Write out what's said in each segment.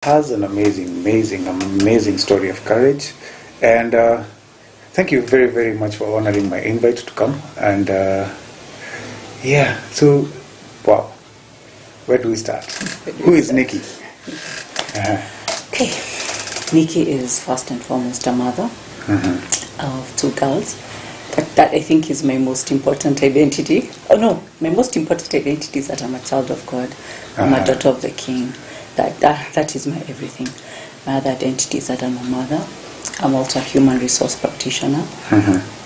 has an amazing story of courage. And thank you very, very much for honoring my invite to come. And yeah, so, wow. Where do we start? Who is Nikki? Okay. Nikki is first and foremost a mother of 2 girls. That I think is my most important identity. Oh no, my most important identity is that I'm a child of God. I'm a daughter of the King. That is my everything. My other identity is that I'm a mother. I'm also a human resource practitioner.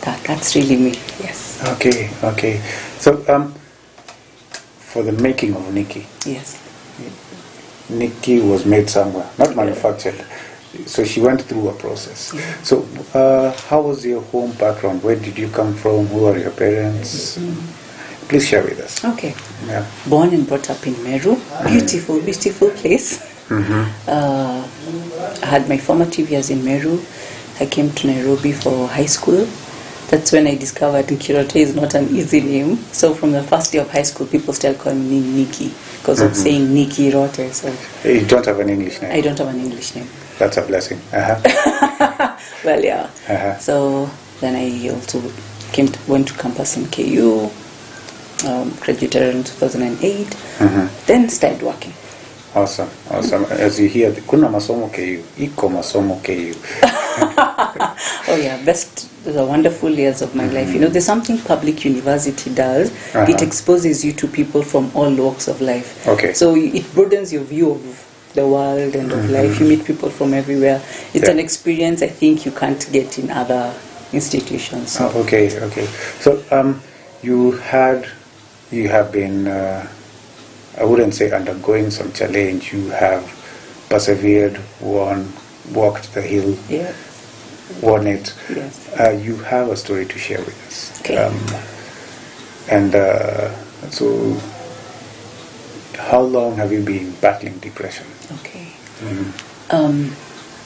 That's really me. Yes. Okay. So for the making of Nikki. Yes. Nikki was made somewhere, not manufactured. So she went through a process. Yeah. So how was your home background? Where did you come from? Who are your parents? Please share with us. Okay. Yeah. Born and brought up in Meru. Beautiful place. I had my formative years in Meru. I came to Nairobi for high school. That's when I discovered Nkirote is not an easy name. So from the first day of high school, people still call me Nikki because of saying Nkirote. So you don't have an English name? I don't have an English name. That's a blessing. Well, yeah. So then I also went to campus in KU, graduated in 2008, then started working. Awesome. As you hear, kuna masomo KU, iko masomo KU. Oh yeah, the wonderful years of my life. You know, there's something public university does. It exposes you to people from all walks of life. Okay. So it broadens your view of the world and of life. You meet people from everywhere. It's an experience I think you can't get in other institutions. So. Okay. So you have been, I wouldn't say undergoing some challenge. You have persevered, walked the hill, won it. Yes. You have a story to share with us. Okay. So how long have you been battling depression? Okay.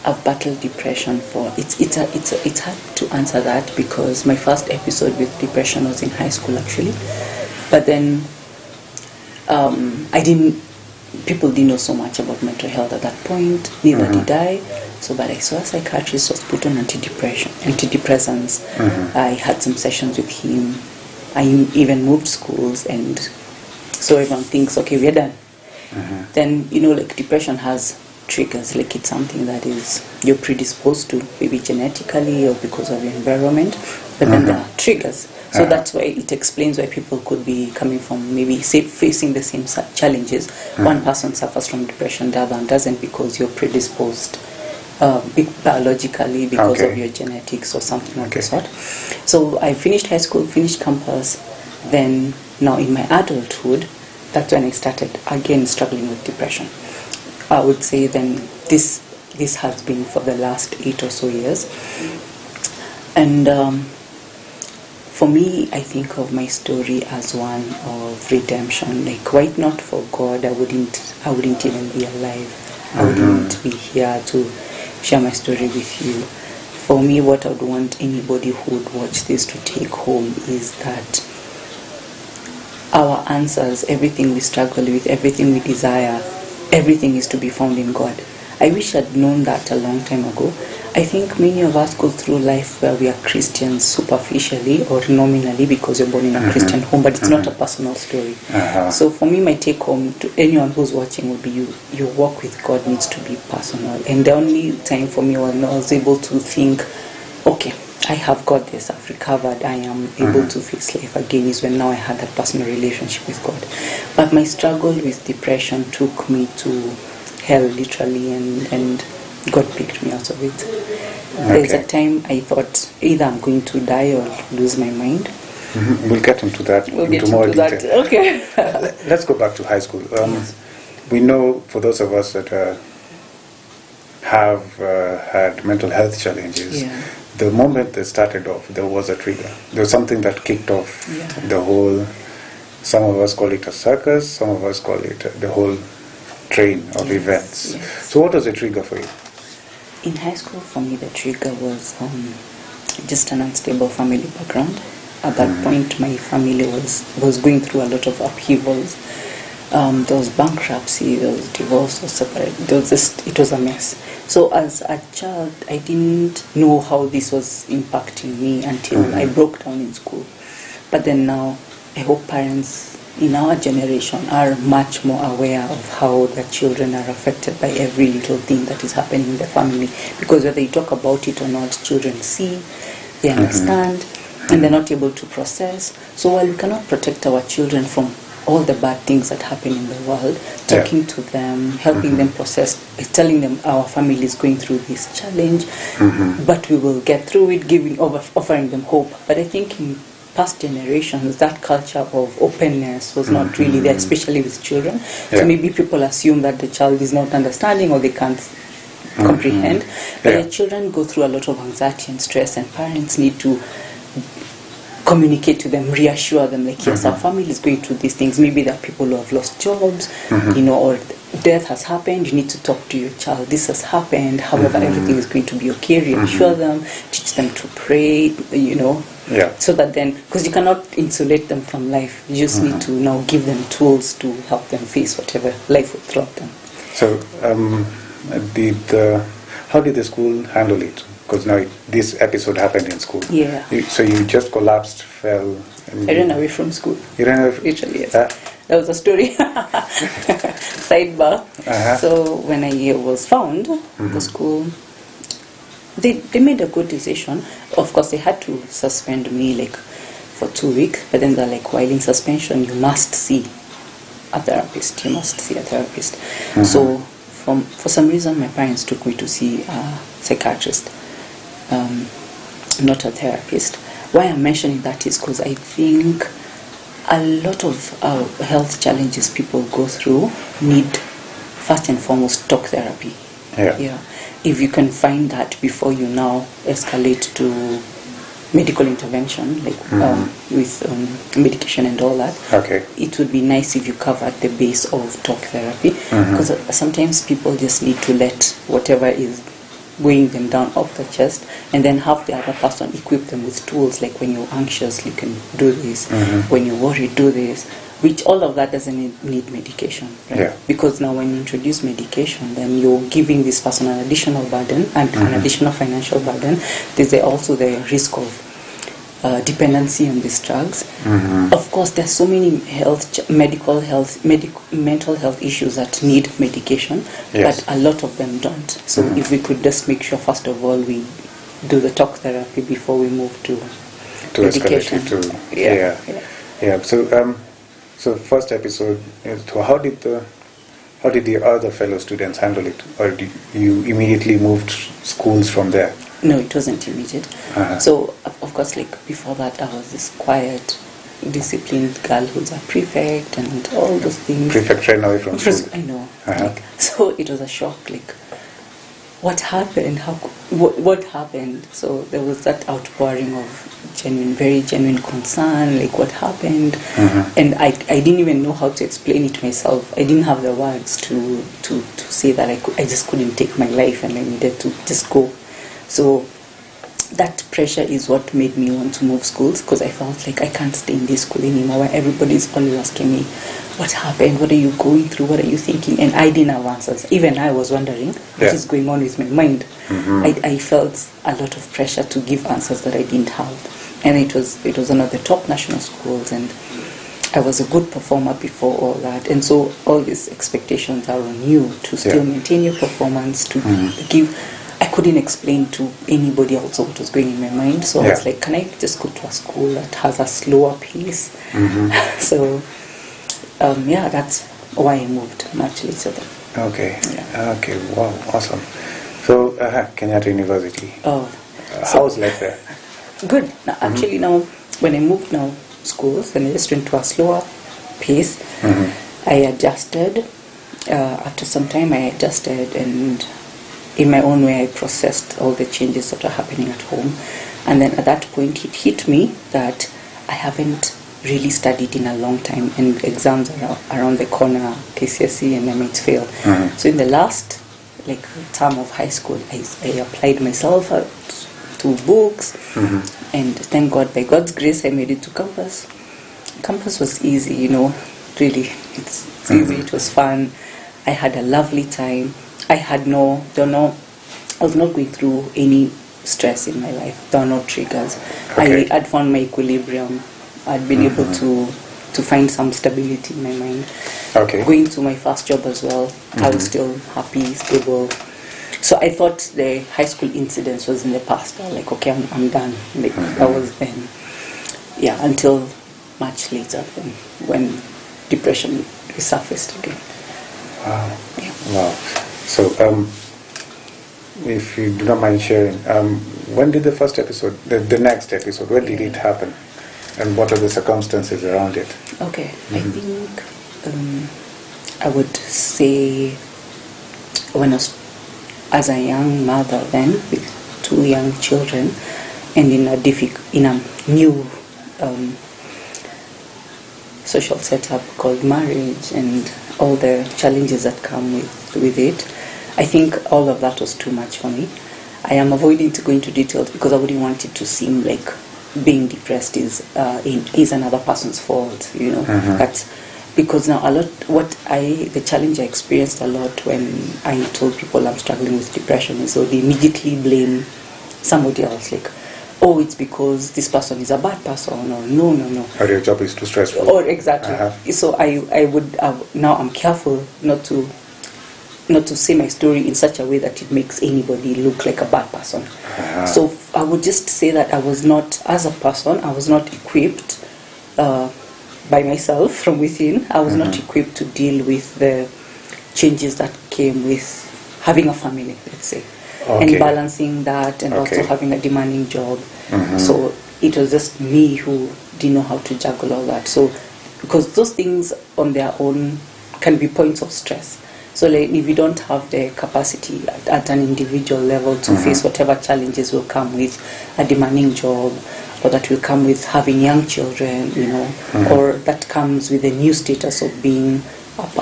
I've battled depression for it's hard to answer that because my first episode with depression was in high school actually, but then people didn't know so much about mental health at that point. Neither did I. So, but I saw a psychiatrist was put on antidepressants. I had some sessions with him. I even moved schools, and so everyone thinks, okay, we're done. Then, like depression has triggers, like it's something that is you're predisposed to, maybe genetically or because of your environment, but then there are triggers. So that's why it explains why people could be coming from maybe facing the same challenges. One person suffers from depression, the other one doesn't because you're predisposed biologically because of your genetics or something of the sort. So I finished high school, finished campus, then now in my adulthood, that's when I started again struggling with depression. I would say then this has been for the last 8 or so years. And for me, I think of my story as one of redemption. Like, why not for God? I wouldn't even be alive. I wouldn't be here to share my story with you. For me, what I would want anybody who would watch this to take home is that our answers, everything we struggle with, everything we desire, everything is to be found in God. I wish I'd known that a long time ago. I think many of us go through life where we are Christians superficially or nominally because you're born in a Christian home, but it's not a personal story. So for me, my take home to anyone who's watching would be your walk with God needs to be personal. And the only time for me when I was able to think, okay, I have got this, I've recovered, I am able to face life again is when now I had that personal relationship with God. But my struggle with depression took me to hell literally, and God picked me out of it. There's a time I thought either I'm going to die or lose my mind. We'll get into that into more detail. Okay. Let's go back to high school. We know, for those of us that have had mental health challenges, the moment they started off, there was a trigger. There was something that kicked off the whole, some of us call it a circus, some of us call it the whole train of events. So what was the trigger for you? In high school, for me, the trigger was just an unstable family background. At that point, my family was going through a lot of upheavals. There was bankruptcy, there was divorce, or separate. It was a mess. So as a child, I didn't know how this was impacting me until I broke down in school. But then now, I hope parents in our generation are much more aware of how their children are affected by every little thing that is happening in the family. Because whether you talk about it or not, children see, they understand, and they're not able to process. So while we cannot protect our children from all the bad things that happen in the world, talking to them, helping them process, telling them our family is going through this challenge, but we will get through it, offering them hope. But I think in past generations, that culture of openness was not really there, especially with children. So maybe people assume that the child is not understanding or they can't comprehend. But the children go through a lot of anxiety and stress, and parents need to communicate to them, reassure them, like, yes, our family is going through these things. Maybe there are people who have lost jobs, or death has happened. You need to talk to your child. This has happened. However, everything is going to be okay. Reassure them, teach them to pray, so that then, because you cannot insulate them from life. You just need to now give them tools to help them face whatever life will throw at them. So, how did the school handle it? Because now this episode happened in school. Yeah. So you just collapsed, fell. I ran away from school. You ran away? Literally, yes. That was a story. Sidebar. So when I was found, the school, they made a good decision. Of course, they had to suspend me for 2 weeks. But then they're like, while in suspension, you must see a therapist. You must see a therapist. So for some reason, my parents took me to see a psychiatrist. Not a therapist. Why I'm mentioning that is because I think a lot of health challenges people go through need, first and foremost, talk therapy. Yeah. If you can find that before you now escalate to medical intervention, with medication and all that, it would be nice if you covered the base of talk therapy, because sometimes people just need to let whatever is weighing them down off the chest, and then have the other person equip them with tools, like when you're anxious, you can do this, when you're worried, do this, which all of that doesn't need medication, right? Because now when you introduce medication, then you're giving this person an additional burden and an additional financial burden. There's also the risk of dependency on these drugs. Of course, there's so many mental health issues that need medication, but a lot of them don't. So if we could just make sure, first of all, we do the talk therapy before we move to medication. So first episode, how did the other fellow students handle it, or did you immediately moved schools from there? No, it wasn't immediate. So, of course, before that, I was this quiet, disciplined girl who's a prefect and all those things. Prefect ran away from school. I know. So it was a shock. What happened? What happened? So there was that outpouring of very genuine concern. What happened? And I didn't even know how to explain it myself. I didn't have the words to say that I just couldn't take my life and I needed to just go. So that pressure is what made me want to move schools, because I felt like I can't stay in this school anymore where everybody's always asking me, what happened, what are you going through, what are you thinking? And I didn't have answers. Even I was wondering what is going on with my mind. I felt a lot of pressure to give answers that I didn't have. And it was one of the top national schools, and I was a good performer before all that. And so all these expectations are on you to still maintain your performance, to give. I couldn't explain to anybody else what was going in my mind, so I was like, can I just go to a school that has a slower pace? So, that's why I moved much later then. Okay, wow, awesome. So, Kenyatta University. How's life there? Good. Now, actually, now, when I moved schools, and I just went to a slower pace, I adjusted. After some time, I adjusted, and in my own way, I processed all the changes that are happening at home. And then at that point, it hit me that I haven't really studied in a long time, and exams are around the corner, KCSE, and I might fail. So in the last term of high school, I applied myself to books, and thank God, by God's grace, I made it to campus. Campus was easy, really. It's easy. It was fun. I had a lovely time. I was not going through any stress in my life. There were no triggers. Okay. I'd found my equilibrium. I'd been able to find some stability in my mind. Okay. Going to my first job as well, I was still happy, stable. So I thought the high school incidents was in the past. I was like, okay, I'm done. Like I was then. Yeah, until much later when depression resurfaced again. Wow. Yeah. Wow. So, if you do not mind sharing, when did the first episode, the next episode, when did it happen? And what are the circumstances around it? Okay, I think I would say when I was, as a young mother then, with 2 young children, and in a new social setup called marriage and all the challenges that come with it, I think all of that was too much for me. I am avoiding to go into details because I wouldn't want it to seem like being depressed is another person's fault, you know. That's because now the challenge I experienced a lot when I told people I'm struggling with depression is so they immediately blame somebody else, like, oh, it's because this person is a bad person, or no. Or your job is too stressful. Or exactly. So I would now I'm careful not to say my story in such a way that it makes anybody look like a bad person. So I would just say that I was not, as a person, I was not equipped by myself from within. I was not equipped to deal with the changes that came with having a family, let's say, and balancing that, and also having a demanding job. So it was just me who didn't know how to juggle all that. So because those things on their own can be points of stress. So like, if you don't have the capacity at an individual level to face whatever challenges will come with a demanding job, or that will come with having young children, you know, or that comes with a new status of being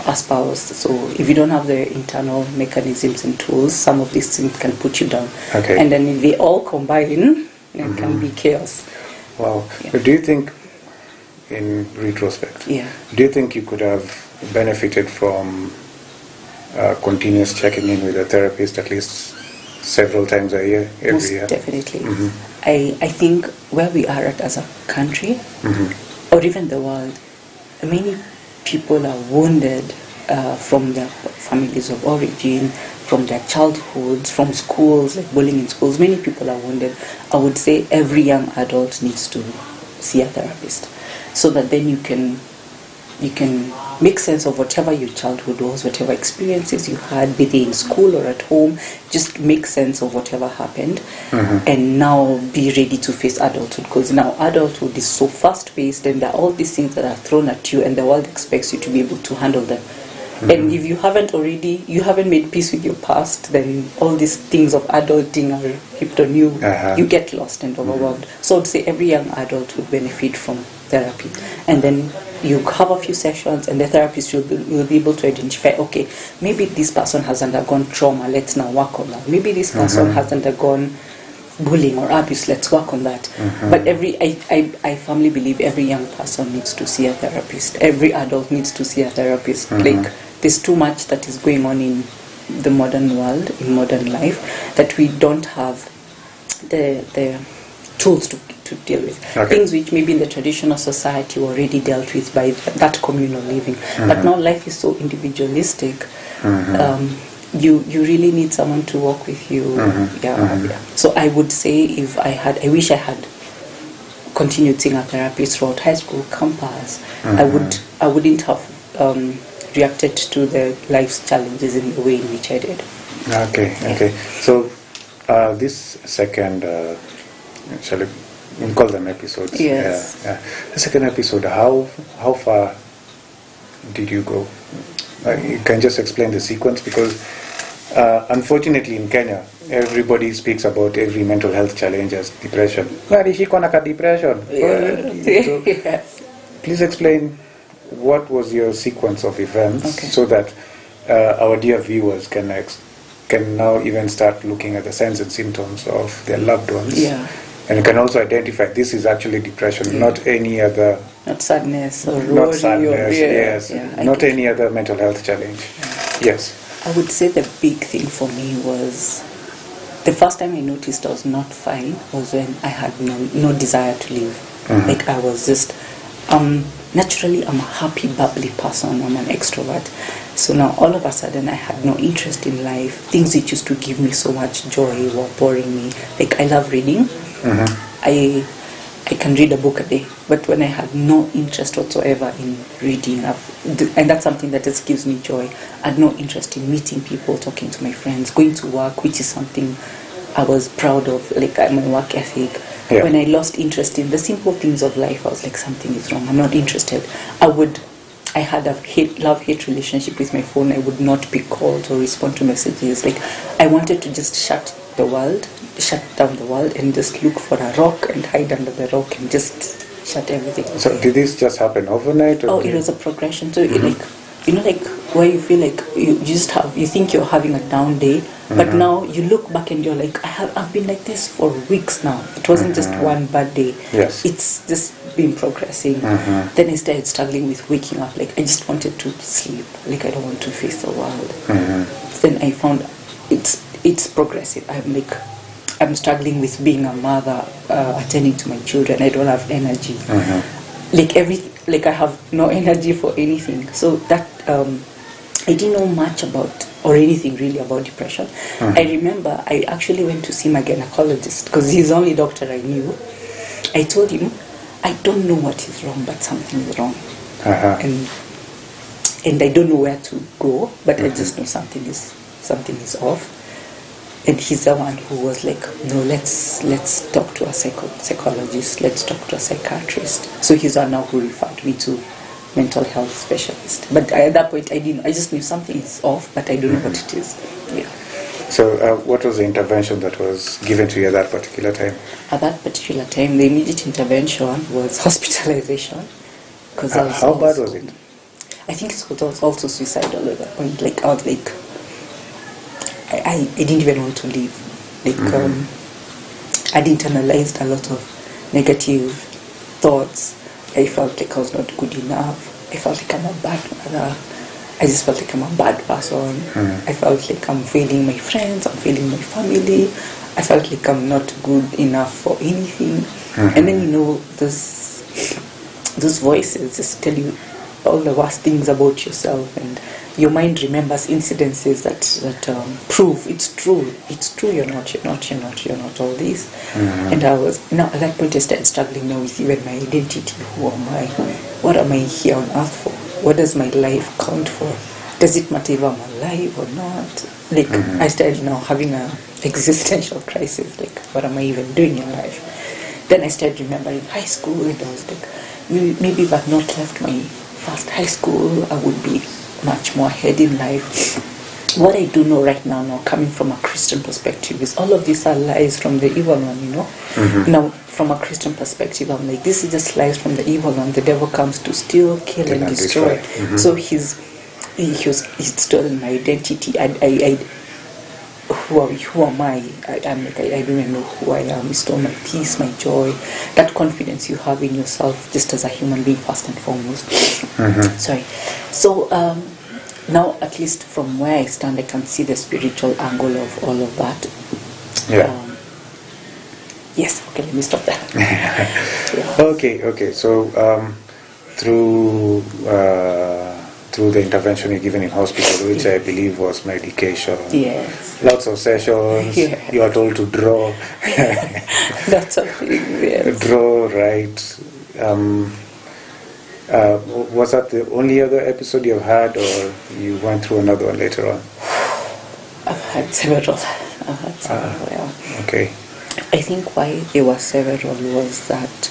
a spouse. So if you don't have the internal mechanisms and tools, some of these things can put you down. And then if they all combine, it can be chaos. Wow. But do you think, in retrospect, do you think you could have benefited from continuous checking in with a therapist at least several times a year, every year? Definitely. I think where we are at as a country, or even the world, many people are wounded from their families of origin, from their childhoods, from schools, like bullying in schools. Many people are wounded. I would say every young adult needs to see a therapist, so that then you can make sense of whatever your childhood was, whatever experiences you had, be they in school or at home. Just make sense of whatever happened, and now be ready to face adulthood. Because now adulthood is so fast-paced, and there are all these things that are thrown at you, and the world expects you to be able to handle them. And if you haven't made peace with your past, then all these things of adulting are heaped on you. You get lost and overwhelmed. So I'd say every young adult would benefit from therapy. And then you have a few sessions, and the therapist will be able to identify, okay, maybe this person has undergone trauma, let's now work on that. Maybe this person has undergone bullying or abuse, let's work on that. But I firmly believe every young person needs to see a therapist. Every adult needs to see a therapist. Like, there's too much that is going on in the modern world, in modern life, that we don't have the tools to deal with. Things which maybe in the traditional society were already dealt with by that communal living. But now life is so individualistic. You really need someone to walk with you. So I would say I wish I had continued seeing a therapist throughout high school campus. I wouldn't have reacted to the life's challenges in the way in which I did. So this second, shall we call them episodes? Yes. The second episode, how far did you go? You can just explain the sequence, because unfortunately in Kenya, everybody speaks about every mental health challenge as depression. Depression. So, please explain what was your sequence of events, so that our dear viewers can now even start looking at the signs and symptoms of their loved ones. And you can also identify this is actually depression, not any other not sadness or not worry sadness, yes. Not any other mental health challenge. Yeah. Yes. I would say the big thing for me was the first time I noticed I was not fine was when I had no desire to live. Mm-hmm. Like I was just naturally I'm a happy, bubbly person. I'm an extrovert. So now all of a sudden I had no interest in life. Things that used to give me so much joy were boring me. Like I love reading. Mm-hmm. I can read a book a day, but when I had no interest whatsoever in reading, and that's something that just gives me joy. I had no interest in meeting people, talking to my friends, going to work, which is something I was proud of, like my work ethic. Yeah. When I lost interest in the simple things of life, I was like, something is wrong, I'm not interested. I had a love-hate relationship with my phone. I would not be called or respond to messages. Like, I wanted to just shut down the world and just look for a rock and hide under the rock and just shut everything. So did this just happen overnight? Or it was a progression. So like where you feel like you think you're having a down day, but now you look back and you're like, I've been like this for weeks now. It wasn't just one bad day. Yes. It's just been progressing. Then I started struggling with waking up. Like I just wanted to sleep. Like I don't want to face the world. Then I found it's progressive. I'm struggling with being a mother, attending to my children. I don't have energy. Like I have no energy for anything. So that I didn't know much about or anything really about depression. I remember I actually went to see my gynecologist because he's the only doctor I knew. I told him, I don't know what is wrong, but something is wrong. And I don't know where to go, but I just know something is off. And he's the one who was like, no, let's talk to a psychologist, let's talk to a psychiatrist. So he's the one now who referred me to mental health specialist. But at that point, I just knew something is off, but I don't know what it is. Yeah. So what was the intervention that was given to you at that particular time? At that particular time, the immediate intervention was hospitalization. How bad was it? I think it was also suicidal at that point. Like, I was like, I didn't even want to live. Like, I'd internalized a lot of negative thoughts. I felt like I was not good enough. I felt like I'm a bad mother. I just felt like I'm a bad person. I felt like I'm failing my friends, I'm failing my family. I felt like I'm not good enough for anything. And then, those voices just tell you all the worst things about yourself, and your mind remembers incidences that prove it's true, you're not all this. And I was, now at that point I started struggling now with even my identity. Who am I? What am I here on earth for? What does my life count for? Does it matter if I'm alive or not? Like, I started now having an existential crisis, like, what am I even doing in life? Then I started remembering high school, and I was like, maybe if I'd not left my first high school, I would be much more ahead in life. What I do know right now, coming from a Christian perspective, is all of these are lies from the evil one, Now, from a Christian perspective, I'm like, this is just lies from the evil one. The devil comes to steal, kill, and destroy. So he's stolen my identity. Who am I? I'm like, I don't even know who I am. He stole my peace, my joy, that confidence you have in yourself, just as a human being, first and foremost. Sorry. So now, at least from where I stand, I can see the spiritual angle of all of that. Yeah. Yes. Okay. Let me stop there. Okay. So through the intervention you're given in hospital, which I believe was medication. Yes. Lots of sessions. Yeah. You are told to draw. Lots of things, yes. Draw, write. Was that the only other episode you've had, or you went through another one later on? I've had several. Yeah. Okay. I think why there were several was that,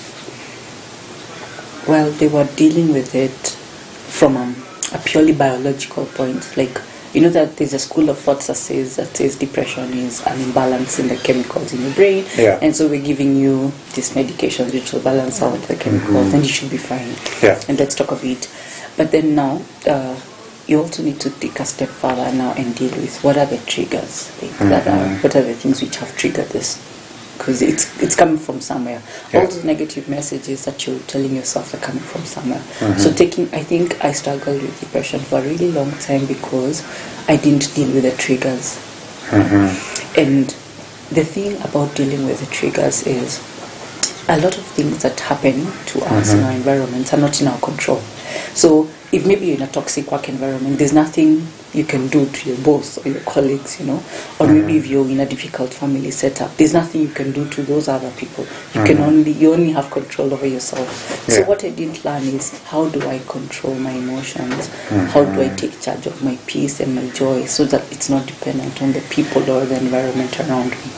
well, they were dealing with it from a purely biological point. Like, that there's a school of thought that says depression is an imbalance in the chemicals in your brain, and so we're giving you this medication which will balance out the chemicals, and you should be fine. And let's talk a bit. But then now, you also need to take a step further now and deal with what are the triggers, what are the things which have triggered this because it's coming from somewhere. All those negative messages that you're telling yourself are coming from somewhere. So I think I struggled with depression for a really long time because I didn't deal with the triggers. And the thing about dealing with the triggers is a lot of things that happen to us in our environments are not in our control. So if maybe you're in a toxic work environment, there's nothing you can do to your boss or your colleagues, or maybe if you're in a difficult family setup, there's nothing you can do to those other people. You only have control over yourself. So what I didn't learn is, how do I control my emotions? How do I take charge of my peace and my joy so that it's not dependent on the people or the environment around me?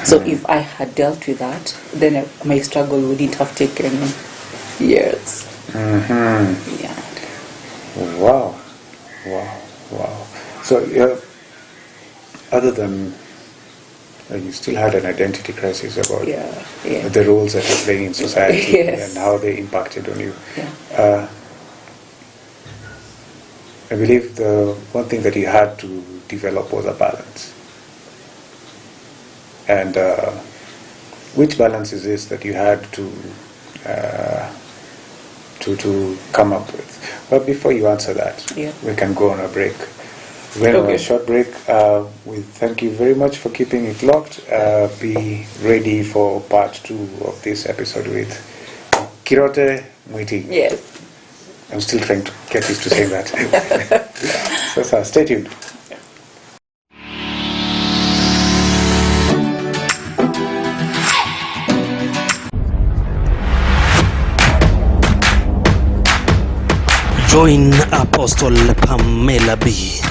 So if I had dealt with that, then my struggle wouldn't have taken years. Yeah. Wow. So, other than you still had an identity crisis about the roles that you're playing in society and how they impacted on you. I believe the one thing that you had to develop was a balance. And which balance is this that you had to come up with? But before you answer that, we can go on a break. We're on a short break. We thank you very much for keeping it locked. Be ready for part 2 of this episode with Nkirote, Mwiti. Yes. I'm still trying to get used to saying that. So stay tuned. Join Apostle Pamela B.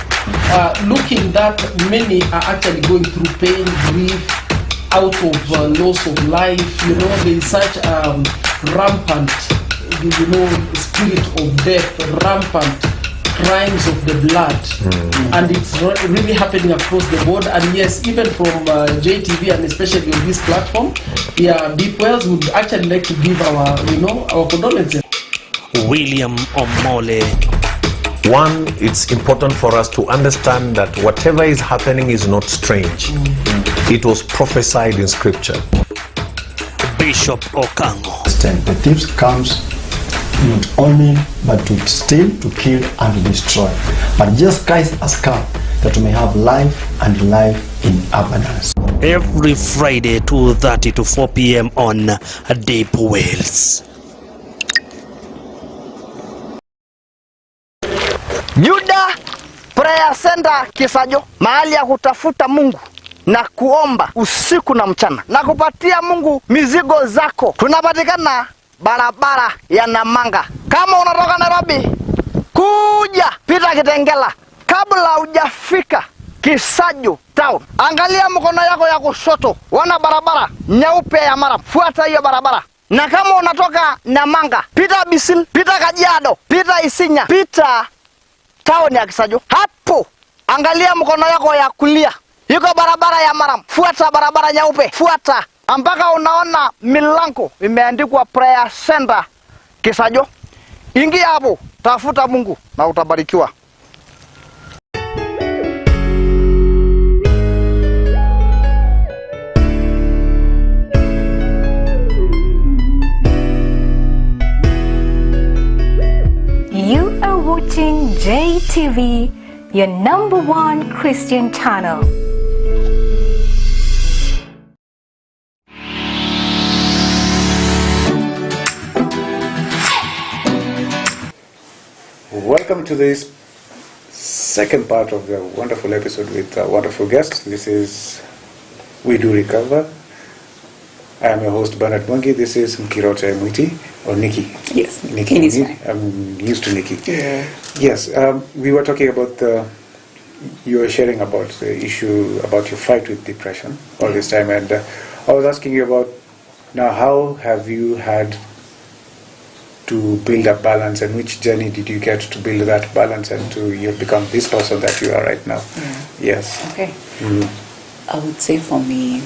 Looking that many are actually going through pain, grief, out of loss of life, there is such rampant, spirit of death, rampant crimes of the blood, and it's really happening across the board. And yes, even from Jtv and especially on this platform, Deep Wells would actually like to give our condolences. William Omole. One, it's important for us to understand that whatever is happening is not strange. It was prophesied in scripture. Bishop Okango. The thieves comes not only but to steal, to kill, and to destroy. But Jesus Christ has come that we may have life and life in abundance. Every Friday 2:30 to 4 p.m. on Deep Wells. Juda Prayer Center Kisajo, mahali ya kutafuta Mungu na kuomba usiku na mchana na kupatia Mungu mizigo zako. Tunapatikana barabara ya Namanga. Kama unatoka Nairobi, kuja pita Kitengela kabla hujafika Kisajo town. Angalia mkono yako ya kushoto, wana barabara nyeupe ya Maram. Fuata hiyo barabara. Na kama unatoka Namanga, pita Bisil, pita Kajiado, pita Isinya, pita town ya Kisajo. Hapo angalia mkono yako ya kulia, yuko barabara ya Maram. Fuata barabara nyeupe, fuata mpaka unaona milango imeandikwa Prayer Center Kisajo. Ingia hapo, tafuta Mungu na utabarikiwa. You are watching Jtv, your #1 Christian channel. Welcome to this second part of the wonderful episode with a wonderful guest. This is We Do Recover. I am your host, Bernard Mwangi. This is Nkirote Mwiti, or Nikki. Yes, Nikki. I'm used to Nikki. Yeah. Yes, we were talking about you were sharing about the issue about your fight with depression all this time, and I was asking you about now how have you had to build a balance, and which journey did you get to build that balance and to you become this person that you are right now? Yes. Okay. I would say for me,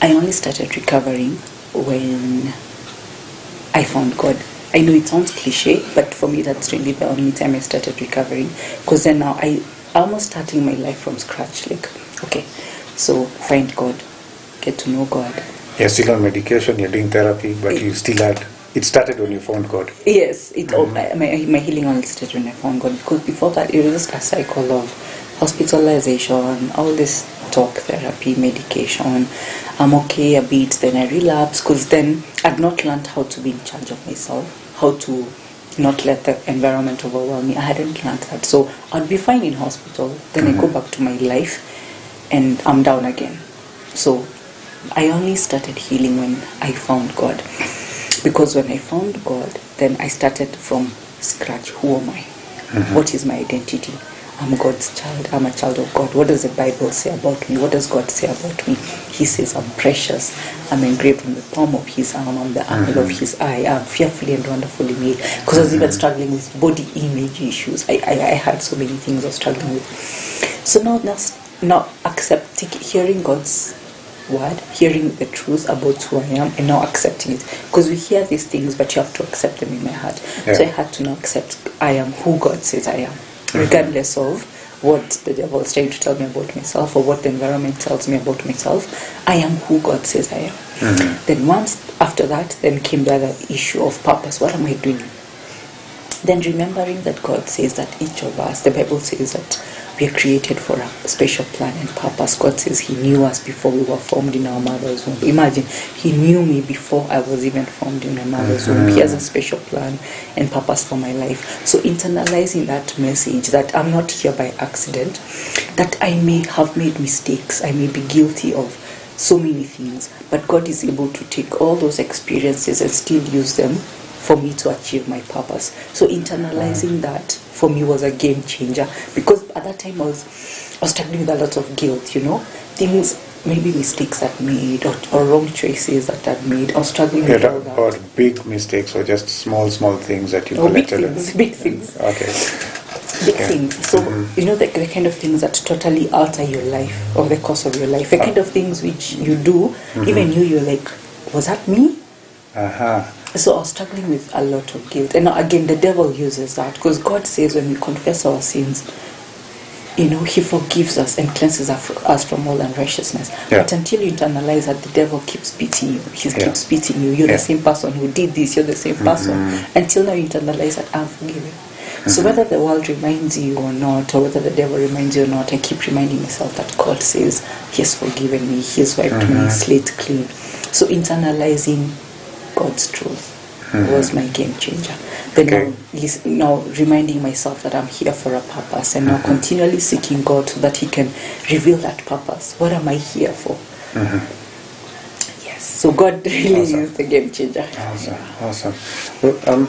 I only started recovering when I found God. I know it sounds cliche, but for me that's really the only time I started recovering, because then now I almost starting my life from scratch. Like, okay, so find God, get to know God. You're still on medication, you're doing therapy, but you still had, it started when you found God. Yes, my healing only started when I found God, because before that it was just a cycle of hospitalization, all this talk therapy, medication. I'm okay a bit, then I relapse, because then I'd not learned how to be in charge of myself, how to not let the environment overwhelm me. I hadn't learned that. So I'd be fine in hospital, then I go back to my life and I'm down again. So I only started healing when I found God. Because when I found God, then I started from scratch. Who am I? What is my identity? I'm God's child. I'm a child of God. What does the Bible say about me? What does God say about me? He says I'm precious. I'm engraved in the palm of His arm. I'm the apple of His eye. I'm fearfully and wonderfully made. Because I was even struggling with body image issues. I had so many things I was struggling with. So now accepting, hearing God's word, hearing the truth about who I am, and now accepting it. Because we hear these things, but you have to accept them in my heart. Yeah. So I had to now accept I am who God says I am. Regardless of what the devil is trying to tell me about myself or what the environment tells me about myself, I am who God says I am. Then once after that, then came the other issue of purpose. What am I doing? Then remembering that God says that each of us, the Bible says that we are created for a special plan and purpose. God says He knew us before we were formed in our mother's womb. Imagine, He knew me before I was even formed in my mother's womb. He has a special plan and purpose for my life. So internalizing that message that I'm not here by accident, that I may have made mistakes, I may be guilty of so many things, but God is able to take all those experiences and still use them for me to achieve my purpose. So internalizing that for me was a game changer, because at that time I was struggling with a lot of guilt, things, maybe mistakes I'd made or wrong choices that I'd made. I was struggling with all that. Or big mistakes or just small things that you collected? Big things. Okay. Big things. So, the kind of things that totally alter your life or the course of your life. The kind of things which you do, even you're like, was that me? So I was struggling with a lot of guilt. And again, the devil uses that, because God says when we confess our sins, He forgives us and cleanses us from all unrighteousness. Yeah. But until you internalize that, the devil keeps beating you. He keeps beating you. You're the same person who did this. You're the same person. Until now you internalize that I'm forgiven. So whether the world reminds you or not, or whether the devil reminds you or not, I keep reminding myself that God says He has forgiven me. He has wiped my slate clean. So internalizing God's truth was my game changer. Then now reminding myself that I'm here for a purpose, and now continually seeking God so that He can reveal that purpose. What am I here for? Yes. So God really is the game changer. Awesome. Well,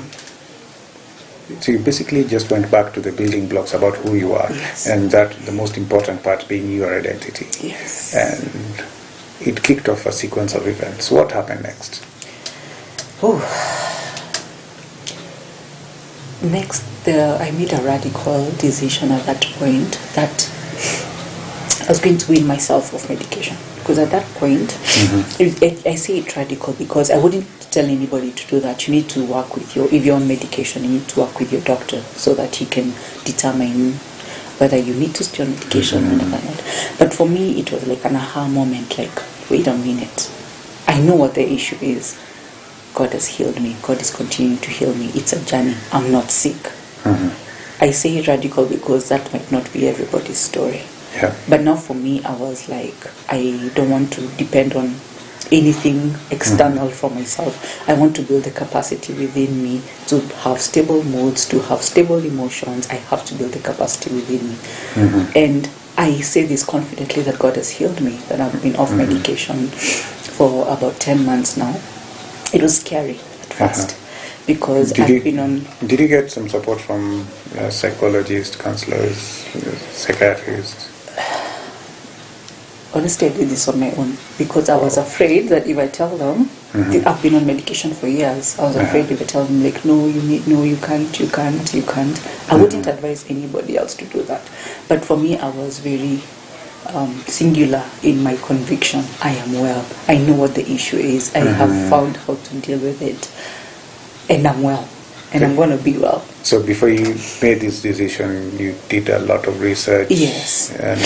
so you basically just went back to the building blocks about who you are, and that the most important part being your identity. Yes. And it kicked off a sequence of events. What happened next? Next, I made a radical decision at that point that I was going to wean myself off medication. Because at that point, I say it radical because I wouldn't tell anybody to do that. You need to work with if you're on medication, you need to work with your doctor so that he can determine whether you need to stay on medication or not. But for me, it was like an aha moment, like, wait a minute. I know what the issue is. God has healed me. God is continuing to heal me. It's a journey. I'm not sick. I say radical because that might not be everybody's story. Yeah. But now for me, I was like, I don't want to depend on anything external from myself. I want to build the capacity within me to have stable moods, to have stable emotions. I have to build the capacity within me. And I say this confidently that God has healed me, that I've been off medication for about 10 months now. It was scary at first because I've been on... Did you get some support from psychologists, counselors, psychiatrists? Honestly, I did this on my own because I was afraid that if I tell them, I've been on medication for years, I was afraid if I tell them, like, no, you can't. I wouldn't advise anybody else to do that. But for me, I was very singular in my conviction. I am well. I know what the issue is. I have found how to deal with it. And I'm well. And I'm going to be well. So before you made this decision, you did a lot of research. Yes. And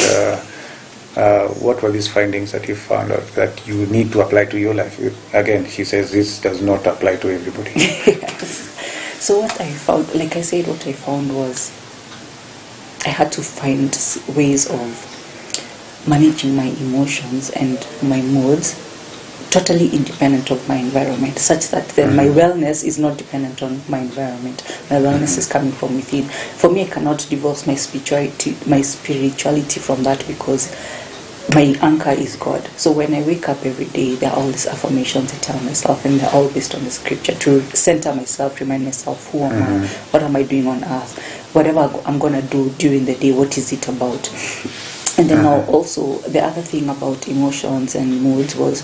What were these findings that you found out that you need to apply to your life? Again, she says this does not apply to everybody. Yes. So what I found, like I said, what I found was I had to find ways of managing my emotions and my moods totally independent of my environment, such that then my wellness is not dependent on my environment. My wellness is coming from within. For me, I cannot divorce my spirituality from that, because my anchor is God. So when I wake up every day, there are all these affirmations I tell myself, and they're all based on the scripture to center myself, remind myself, who am I? What am I doing on earth? Whatever I'm going to do during the day, what is it about? And then now also, the other thing about emotions and moods was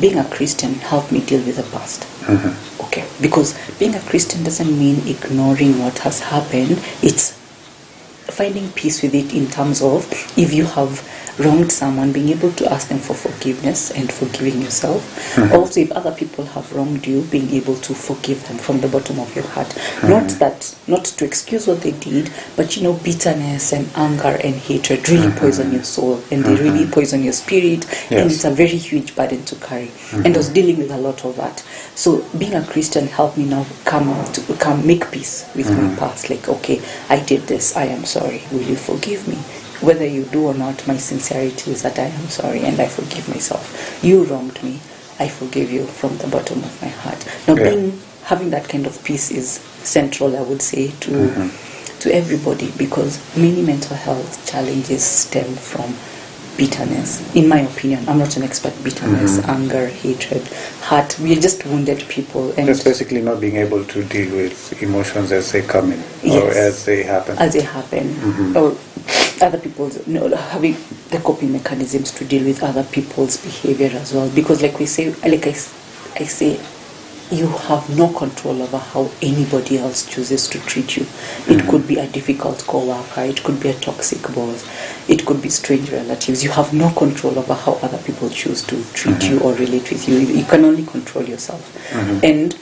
being a Christian helped me deal with the past. Okay, because being a Christian doesn't mean ignoring what has happened. It's finding peace with it, in terms of if you have wronged someone, being able to ask them for forgiveness and forgiving yourself. Also, if other people have wronged you, being able to forgive them from the bottom of your heart. Not to excuse what they did, but bitterness and anger and hatred really poison your soul, and they really poison your spirit, and it's a very huge burden to carry. And I was dealing with a lot of that. So being a Christian helped me now come make peace with my past. Like, okay, I did this, I am sorry, will you forgive me? Whether you do or not, my sincerity is that I am sorry and I forgive myself. You wronged me, I forgive you from the bottom of my heart. Now, having that kind of peace is central, I would say, to everybody, because many mental health challenges stem from bitterness. In my opinion, I'm not an expert. Bitterness, anger, hatred, hurt. We are just wounded people, and that's basically not being able to deal with emotions as they come in, or as they happen. Or other people's, having the coping mechanisms to deal with other people's behavior as well. Because, like I say, you have no control over how anybody else chooses to treat you. It could be a difficult co-worker, it could be a toxic boss, it could be strange relatives. You have no control over how other people choose to treat you or relate with you. You can only control yourself. And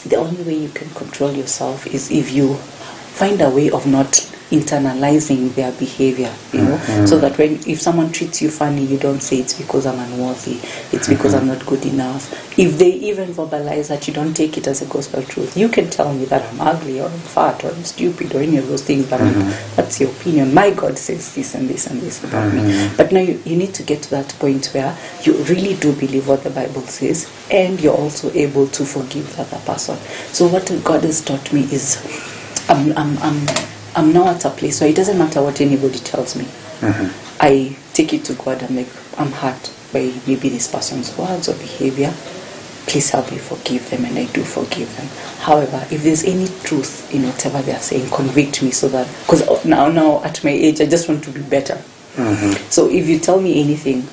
the only way you can control yourself is if you find a way of not internalizing their behavior, so that if someone treats you funny, you don't say it's because I'm unworthy, it's because I'm not good enough. If they even verbalize that, you don't take it as a gospel truth. You can tell me that I'm ugly or I'm fat or I'm stupid or any of those things, but that's your opinion. My God says this and this and this about me. But now you need to get to that point where you really do believe what the Bible says, and you're also able to forgive the other person. So what God has taught me is I'm now at a place where it doesn't matter what anybody tells me. I take it to God. I'm hurt by maybe this person's words or behavior. Please help me forgive them, and I do forgive them. However, if there's any truth in whatever they're saying, convict me, so that, because now at my age, I just want to be better. So if you tell me anything,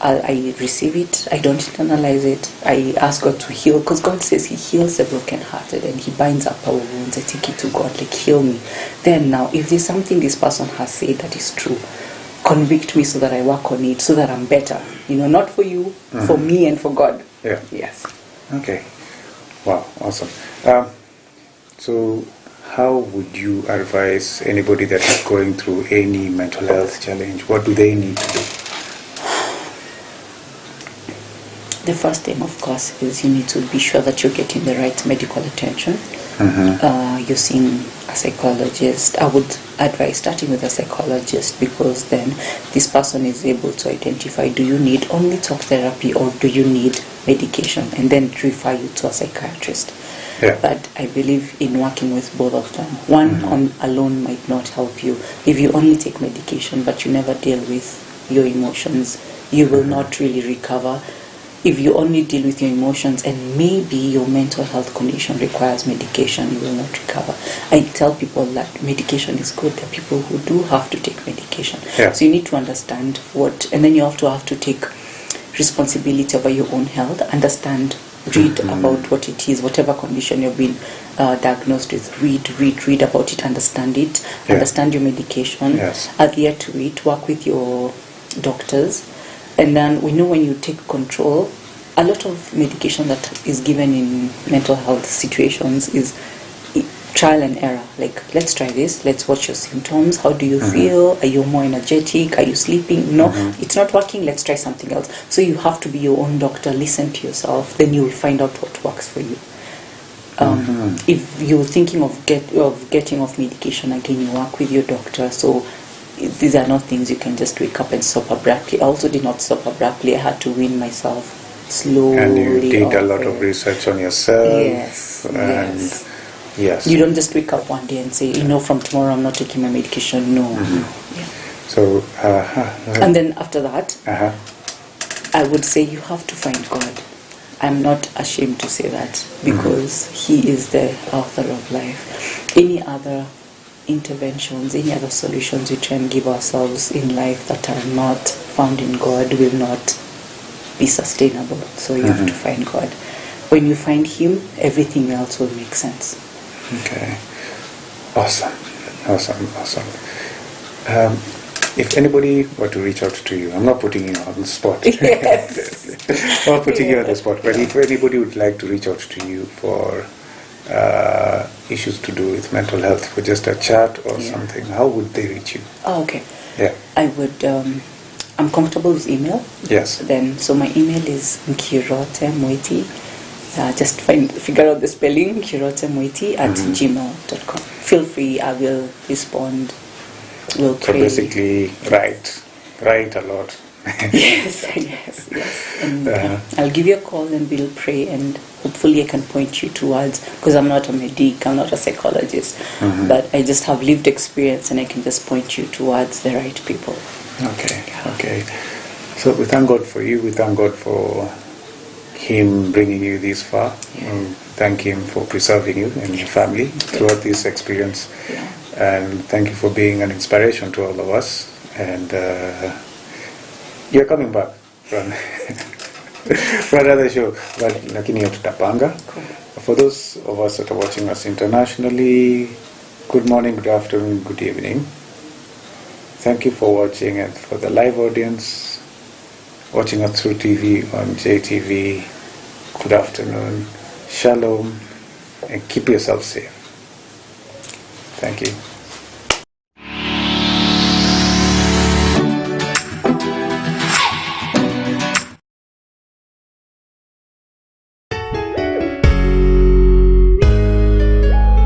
I receive it, I don't internalize it, I ask God to heal, because God says He heals the brokenhearted and He binds up our wounds. I take it to God, like, heal me. Then now, if there's something this person has said that is true, convict me so that I work on it, so that I'm better. Not for you, for me and for God. Yeah. Yes. Okay. Wow, awesome. So how would you advise anybody that is going through any mental health challenge? What do they need to do? The first thing, of course, is you need to be sure that you're getting the right medical attention. You're seeing a psychologist. I would advise starting with a psychologist, because then this person is able to identify, do you need only talk therapy or do you need medication, and then refer you to a psychiatrist. But I believe in working with both of them. One on alone might not help you. If you only take medication but you never deal with your emotions, you will not really recover. If you only deal with your emotions and maybe your mental health condition requires medication, you will not recover. I tell people that medication is good. There are people who do have to take medication. So you need to understand and then you have to take responsibility over your own health, understand, read about what it is, whatever condition you've been diagnosed with, read about it, understand it, understand your medication, adhere to it, work with your doctors. And then we know when you take control, a lot of medication that is given in mental health situations is trial and error. Like, let's try this. Let's watch your symptoms. How do you feel? Are you more energetic? Are you sleeping? No, it's not working. Let's try something else. So you have to be your own doctor. Listen to yourself. Then you will find out what works for you. If you're thinking of getting off medication again, you work with your doctor. So these are not things you can just wake up and stop abruptly. I also did not stop abruptly. I had to wean myself slowly. And you did a lot of research on yourself. Yes. Yes. You don't just wake up one day and say, from tomorrow I'm not taking my medication. No. Yeah. So. And then after that, I would say you have to find God. I'm not ashamed to say that, because He is the author of life. Any other interventions, any other solutions we try and give ourselves in life that are not found in God will not be sustainable. So you have to find God. When you find Him, everything else will make sense. Okay. Awesome. If anybody were to reach out to you, I'm not putting you on the spot. Yes. I'm not putting you on the spot, but if anybody would like to reach out to you for issues to do with mental health, for just a chat or something, how would they reach you? Oh, okay. Yeah. I would, I'm comfortable with email. Yes. So my email is Nkirote Mwiti. Just figure out the spelling, Nkirote Mwiti at gmail.com. Feel free, I will respond. We'll pray. So basically, write a lot. yes. And I'll give you a call and we'll pray, and hopefully I can point you towards, because I'm not a medic, I'm not a psychologist, but I just have lived experience and I can just point you towards the right people. Okay. So we thank God for you. We thank God for Him bringing you this far. Thank Him for preserving you and your family throughout this experience. And thank you for being an inspiration to all of us. And you're coming back for another show, but lakini hiyo tutapanga. For those of us that are watching us internationally, good morning, good afternoon, good evening. Thank you for watching, and for the live audience watching us through TV on Jtv, good afternoon, shalom, and keep yourself safe. Thank you.